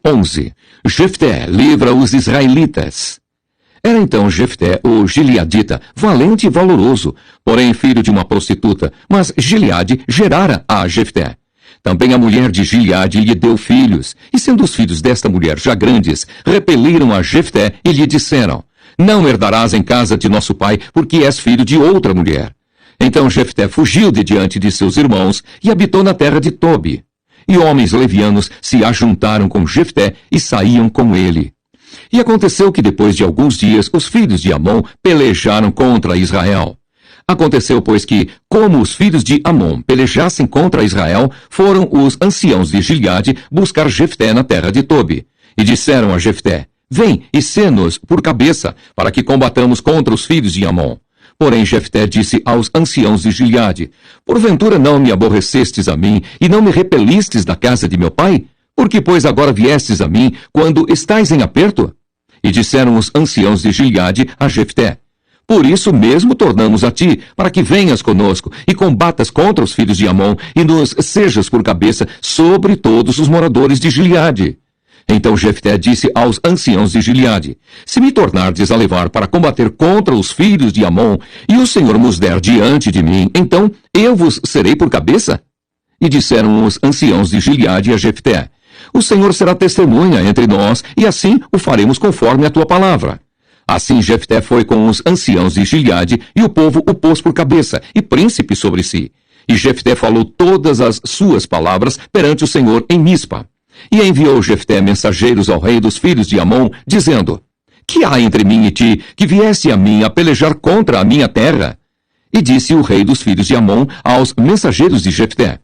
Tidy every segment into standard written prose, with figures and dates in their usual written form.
11. Jefté livra os israelitas. Era então Jefté, o gileadita, valente e valoroso, porém filho de uma prostituta, mas Gileade gerara a Jefté. Também a mulher de Gileade lhe deu filhos, e sendo os filhos desta mulher já grandes, repeliram a Jefté e lhe disseram: Não herdarás em casa de nosso pai, porque és filho de outra mulher. Então Jefté fugiu de diante de seus irmãos e habitou na terra de Tobi. E homens levianos se ajuntaram com Jefté e saíam com ele. E aconteceu que depois de alguns dias os filhos de Amon pelejaram contra Israel. Aconteceu, pois, que, como os filhos de Amon pelejassem contra Israel, foram os anciãos de Gileade buscar Jefté na terra de Tobi. E disseram a Jefté: Vem e sê-nos por cabeça, para que combatamos contra os filhos de Amon. Porém Jefté disse aos anciãos de Gileade: Porventura não me aborrecestes a mim, e não me repelistes da casa de meu pai? Por que, pois, agora viestes a mim, quando estais em aperto? E disseram os anciãos de Gileade a Jefté: Por isso mesmo tornamos a ti, para que venhas conosco, e combatas contra os filhos de Amon, e nos sejas por cabeça sobre todos os moradores de Gileade. Então Jefté disse aos anciãos de Gileade: Se me tornardes a levar para combater contra os filhos de Amon, e o Senhor nos der diante de mim, então eu vos serei por cabeça? E disseram os anciãos de Gileade a Jefté: O Senhor será testemunha entre nós, e assim o faremos conforme a tua palavra. Assim Jefté foi com os anciãos de Gileade, e o povo o pôs por cabeça, e príncipe sobre si. E Jefté falou todas as suas palavras perante o Senhor em Mispa. E enviou Jefté mensageiros ao rei dos filhos de Amon, dizendo: Que há entre mim e ti, que viesse a mim a pelejar contra a minha terra? E disse o rei dos filhos de Amon aos mensageiros de Jefté: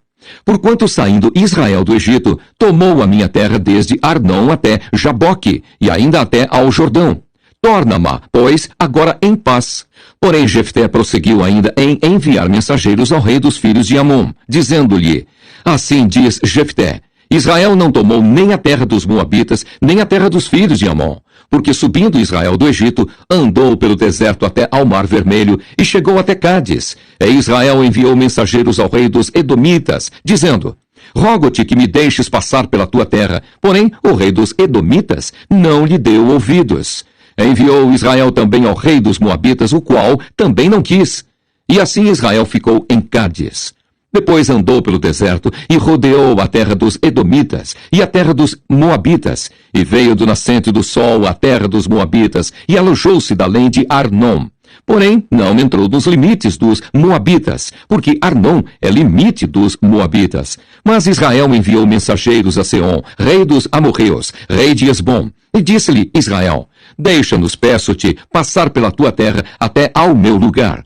Porquanto saindo Israel do Egito, tomou a minha terra desde Arnon até Jaboque, e ainda até ao Jordão. Torna-ma, pois, agora em paz. Porém Jefté prosseguiu ainda em enviar mensageiros ao rei dos filhos de Amon, dizendo-lhe: Assim diz Jefté: Israel não tomou nem a terra dos Moabitas, nem a terra dos filhos de Amon, porque subindo Israel do Egito, andou pelo deserto até ao Mar Vermelho e chegou até Cádiz. E Israel enviou mensageiros ao rei dos Edomitas, dizendo: Rogo-te que me deixes passar pela tua terra. Porém, o rei dos Edomitas não lhe deu ouvidos. Enviou Israel também ao rei dos Moabitas, o qual também não quis. E assim Israel ficou em Cádiz. Depois andou pelo deserto e rodeou a terra dos Edomitas e a terra dos Moabitas, e veio do nascente do sol à terra dos Moabitas, e alojou-se da além de Arnon. Porém, não entrou nos limites dos Moabitas, porque Arnon é limite dos Moabitas. Mas Israel enviou mensageiros a Seom, rei dos amorreus, rei de Esbom, e disse-lhe Israel: Deixa-nos, peço-te, passar pela tua terra até ao meu lugar.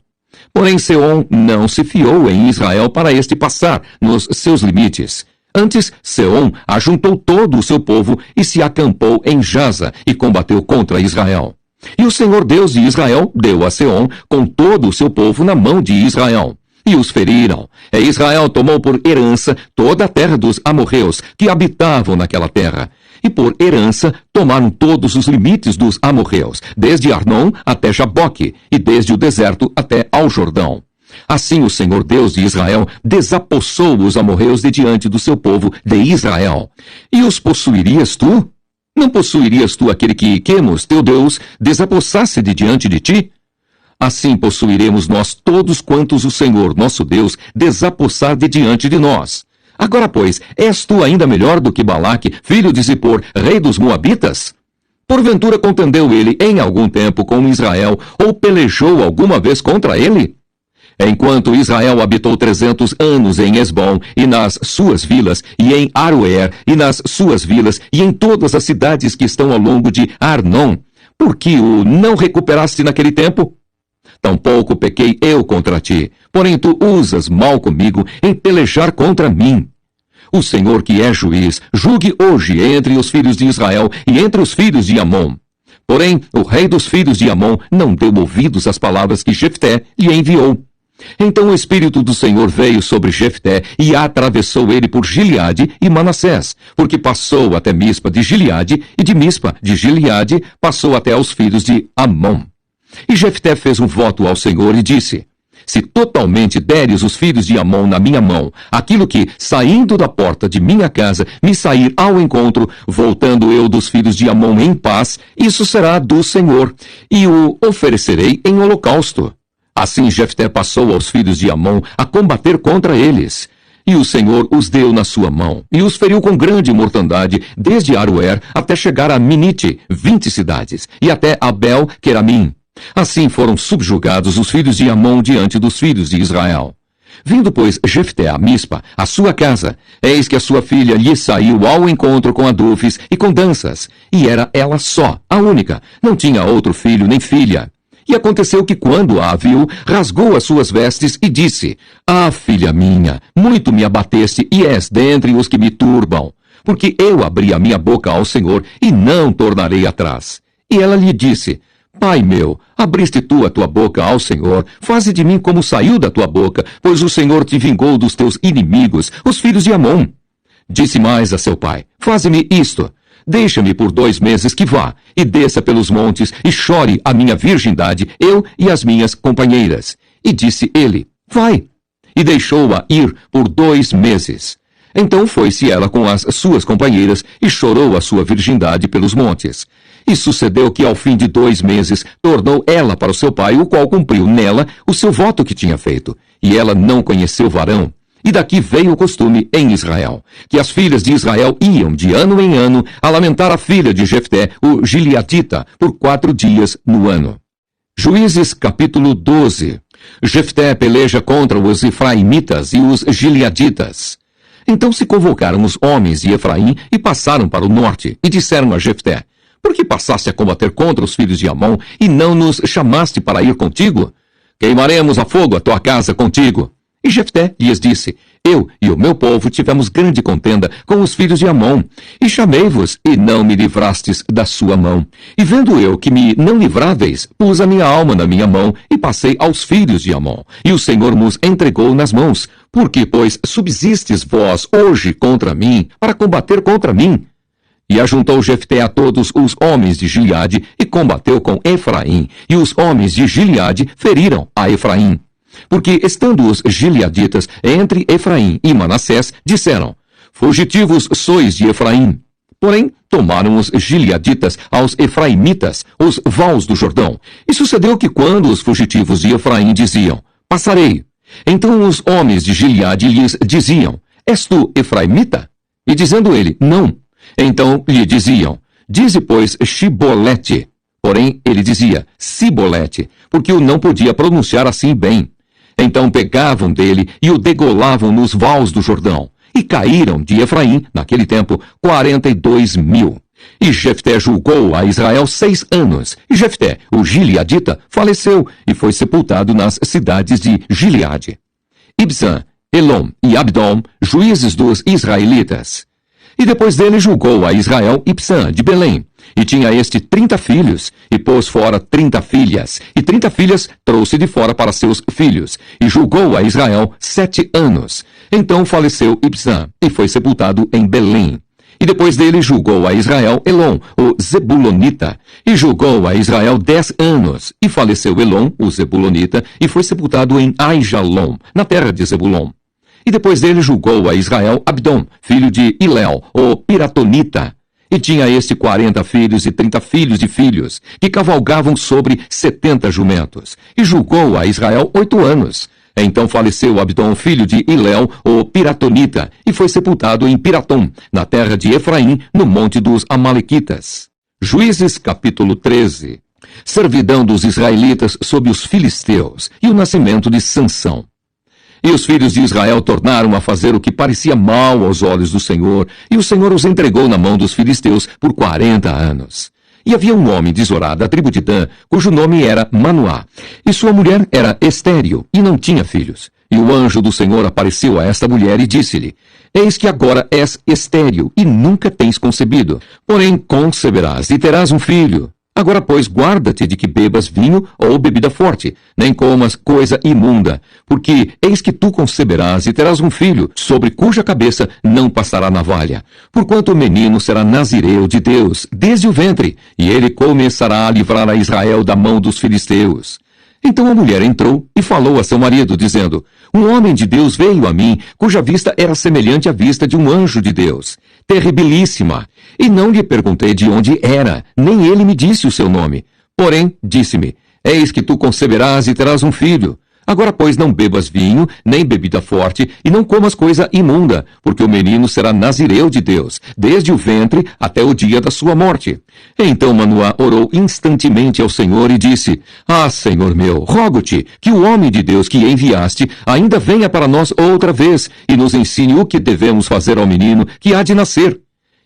Porém Seom não se fiou em Israel para este passar nos seus limites. Antes, Seom ajuntou todo o seu povo e se acampou em Jaza e combateu contra Israel. E o Senhor Deus de Israel deu a Seom com todo o seu povo na mão de Israel. E os feriram. E Israel tomou por herança toda a terra dos amorreus que habitavam naquela terra. E por herança tomaram todos os limites dos amorreus, desde Arnon até Jaboque, e desde o deserto até ao Jordão. Assim o Senhor Deus de Israel desapossou os amorreus de diante do seu povo de Israel. E os possuirias tu? Não possuirias tu aquele que Quemos, teu Deus, desapossasse de diante de ti? Assim possuiremos nós todos quantos o Senhor, nosso Deus, desapossar de diante de nós. Agora, pois, és tu ainda melhor do que Balaque, filho de Zippor, rei dos Moabitas? Porventura contendeu ele em algum tempo com Israel, ou pelejou alguma vez contra ele? Enquanto Israel habitou 300 anos em Esbom e nas suas vilas, e em Aroer e nas suas vilas, e em todas as cidades que estão ao longo de Arnon, por que o não recuperaste naquele tempo? Tampouco pequei eu contra ti, porém tu usas mal comigo em pelejar contra mim. O Senhor, que é juiz, julgue hoje entre os filhos de Israel e entre os filhos de Amon. Porém, o rei dos filhos de Amon não deu ouvidos às palavras que Jefté lhe enviou. Então o Espírito do Senhor veio sobre Jefté e atravessou ele por Gileade e Manassés, porque passou até Mispa de Gileade, e de Mispa de Gileade passou até aos filhos de Amon. E Jefté fez um voto ao Senhor e disse: se totalmente deres os filhos de Amon na minha mão, aquilo que, saindo da porta de minha casa, me sair ao encontro, voltando eu dos filhos de Amon em paz, isso será do Senhor, e o oferecerei em holocausto. Assim Jefté passou aos filhos de Amon a combater contra eles. E o Senhor os deu na sua mão, e os feriu com grande mortandade, desde Aroer até chegar a Minite, 20 cidades, e até Abel-Queramim. Assim foram subjugados os filhos de Amon diante dos filhos de Israel. Vindo, pois, Jefté a Mispa, a sua casa, eis que a sua filha lhe saiu ao encontro com adufes e com danças, e era ela só, a única, não tinha outro filho nem filha. E aconteceu que quando a viu, rasgou as suas vestes e disse, Ah, filha minha, muito me abateste e és dentre os que me turbam, porque eu abri a minha boca ao Senhor e não tornarei atrás. E ela lhe disse, Pai meu, abriste tu a tua boca ao Senhor, faze de mim como saiu da tua boca, pois o Senhor te vingou dos teus inimigos, os filhos de Amon. Disse mais a seu pai, faze-me isto, deixa-me por 2 meses que vá, e desça pelos montes, e chore a minha virgindade, eu e as minhas companheiras. E disse ele, vai. E deixou-a ir por 2 meses. Então foi-se ela com as suas companheiras, e chorou a sua virgindade pelos montes. E sucedeu que ao fim de 2 meses tornou ela para o seu pai, o qual cumpriu nela o seu voto que tinha feito. E ela não conheceu varão. E daqui veio o costume em Israel, que as filhas de Israel iam de ano em ano a lamentar a filha de Jefté, o Gileadita, por 4 dias no ano. Juízes capítulo 12. Jefté peleja contra os Efraimitas e os Gileaditas. Então se convocaram os homens de Efraim e passaram para o norte, e disseram a Jefté, Por que passaste a combater contra os filhos de Amon e não nos chamaste para ir contigo? Queimaremos a fogo a tua casa contigo. E Jefté lhes disse, Eu e o meu povo tivemos grande contenda com os filhos de Amon, e chamei-vos, e não me livrastes da sua mão. E vendo eu que me não livráveis, pus a minha alma na minha mão, e passei aos filhos de Amon. E o Senhor nos entregou nas mãos. Por que, pois, subsistes vós hoje contra mim, para combater contra mim? E ajuntou Jefté a todos os homens de Gileade, e combateu com Efraim, e os homens de Gileade feriram a Efraim. Porque, estando os gileaditas entre Efraim e Manassés, disseram, Fugitivos sois de Efraim. Porém, tomaram os gileaditas aos efraimitas os vales do Jordão. E sucedeu que quando os fugitivos de Efraim diziam, Passarei. Então os homens de Gileade lhes diziam, És tu efraimita? E dizendo ele, Não. Então lhe diziam, Dize, pois, Shibolete. Porém, ele dizia, Sibolete, porque o não podia pronunciar assim bem. Então pegavam dele e o degolavam nos vales do Jordão. E caíram de Efraim, naquele tempo, 42.000. E Jefté julgou a Israel 6 anos. E Jefté, o Gileadita, faleceu e foi sepultado nas cidades de Gileade. Ibzan, Elom e Abdom, juízes dos israelitas. E depois dele julgou a Israel Ibzan, de Belém. E tinha este 30 filhos, e pôs fora 30 filhas, e 30 filhas trouxe de fora para seus filhos, e julgou a Israel 7 anos. Então faleceu Ibzan, e foi sepultado em Belém. E depois dele julgou a Israel Elom, o Zebulonita, e julgou a Israel 10 anos, e faleceu Elom, o Zebulonita, e foi sepultado em Aijalon, na terra de Zebulon. E depois dele julgou a Israel Abdom, filho de Hilel, o Piratonita. E tinha este 40 filhos e 30 filhos de filhos, que cavalgavam sobre 70 jumentos. E julgou a Israel 8 anos. Então faleceu Abdom, filho de Hilel, o Piratonita, e foi sepultado em Piratom, na terra de Efraim, no monte dos Amalequitas. Juízes capítulo 13. Servidão dos israelitas sob os filisteus, e o nascimento de Sansão. E os filhos de Israel tornaram a fazer o que parecia mal aos olhos do Senhor, e o Senhor os entregou na mão dos filisteus por 40 anos. E havia um homem de Zorá, da tribo de Dan, cujo nome era Manoá, e sua mulher era estéril, e não tinha filhos. E o anjo do Senhor apareceu a esta mulher e disse-lhe, Eis que agora és estéril, e nunca tens concebido. Porém conceberás, e terás um filho. Agora, pois, guarda-te de que bebas vinho ou bebida forte, nem comas coisa imunda, porque eis que tu conceberás e terás um filho, sobre cuja cabeça não passará navalha. Porquanto o menino será nazireu de Deus, desde o ventre, e ele começará a livrar a Israel da mão dos filisteus. Então a mulher entrou e falou a seu marido, dizendo: Um homem de Deus veio a mim, cuja vista era semelhante à vista de um anjo de Deus, terribilíssima. E não lhe perguntei de onde era, nem ele me disse o seu nome. Porém, disse-me: Eis que tu conceberás e terás um filho. Agora, pois, não bebas vinho, nem bebida forte, e não comas coisa imunda, porque o menino será nazireu de Deus, desde o ventre até o dia da sua morte. Então Manoá orou instantemente ao Senhor e disse: Ah, Senhor meu, rogo-te que o homem de Deus que enviaste ainda venha para nós outra vez e nos ensine o que devemos fazer ao menino que há de nascer.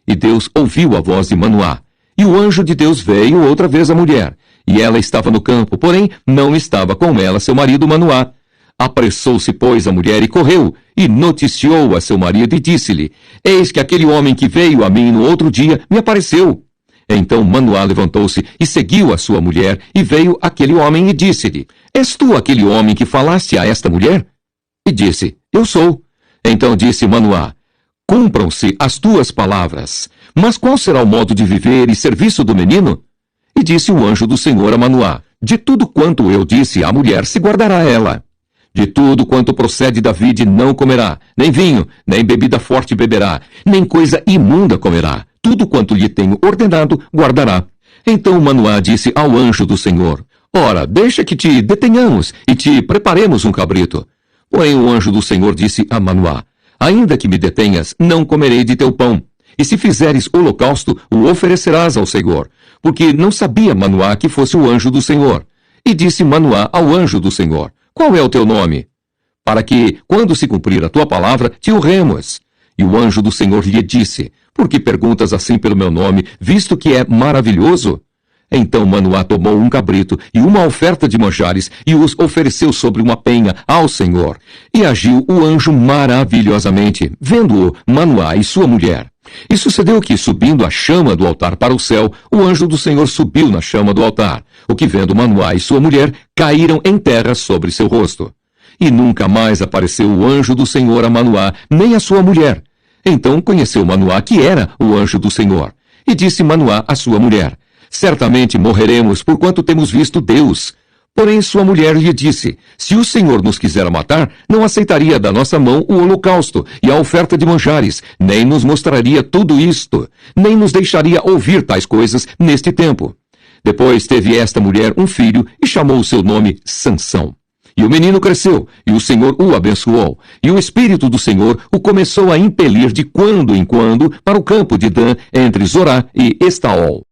E Deus ouviu a voz de Manoá. E o anjo de Deus veio outra vez à mulher. E ela estava no campo, porém não estava com ela seu marido Manoá. Apressou-se, pois, a mulher e correu, e noticiou a seu marido e disse-lhe: Eis que aquele homem que veio a mim no outro dia me apareceu. Então Manoá levantou-se e seguiu a sua mulher, e veio aquele homem e disse-lhe: És tu aquele homem que falaste a esta mulher? E disse: Eu sou. Então disse Manoá: Cumpram-se as tuas palavras. Mas qual será o modo de viver e serviço do menino? E disse o anjo do Senhor a Manoá: De tudo quanto eu disse à mulher se guardará ela. De tudo quanto procede da vide não comerá, nem vinho, nem bebida forte beberá, nem coisa imunda comerá. Tudo quanto lhe tenho ordenado guardará. Então Manoá disse ao anjo do Senhor: Ora, deixa que te detenhamos e te preparemos um cabrito. Porém o anjo do Senhor disse a Manoá: Ainda que me detenhas, não comerei de teu pão. E se fizeres holocausto, o oferecerás ao Senhor. Porque não sabia Manoá que fosse o anjo do Senhor. E disse Manoá ao anjo do Senhor: Qual é o teu nome? Para que, quando se cumprir a tua palavra, te honremos. E o anjo do Senhor lhe disse: Por que perguntas assim pelo meu nome, visto que é maravilhoso? Então Manoá tomou um cabrito e uma oferta de manjares e os ofereceu sobre uma penha ao Senhor. E agiu o anjo maravilhosamente, vendo-o Manoá e sua mulher. E sucedeu que, subindo a chama do altar para o céu, o anjo do Senhor subiu na chama do altar, o que vendo Manoá e sua mulher, caíram em terra sobre seu rosto. E nunca mais apareceu o anjo do Senhor a Manoá, nem a sua mulher. Então conheceu Manoá que era o anjo do Senhor. E disse Manoá à sua mulher: Certamente morreremos, porquanto temos visto Deus. Porém sua mulher lhe disse: Se o Senhor nos quiser matar, não aceitaria da nossa mão o holocausto e a oferta de manjares, nem nos mostraria tudo isto, nem nos deixaria ouvir tais coisas neste tempo. Depois teve esta mulher um filho e chamou o seu nome Sansão. E o menino cresceu, e o Senhor o abençoou. E o Espírito do Senhor o começou a impelir de quando em quando para o campo de Dan, entre Zorá e Estaol.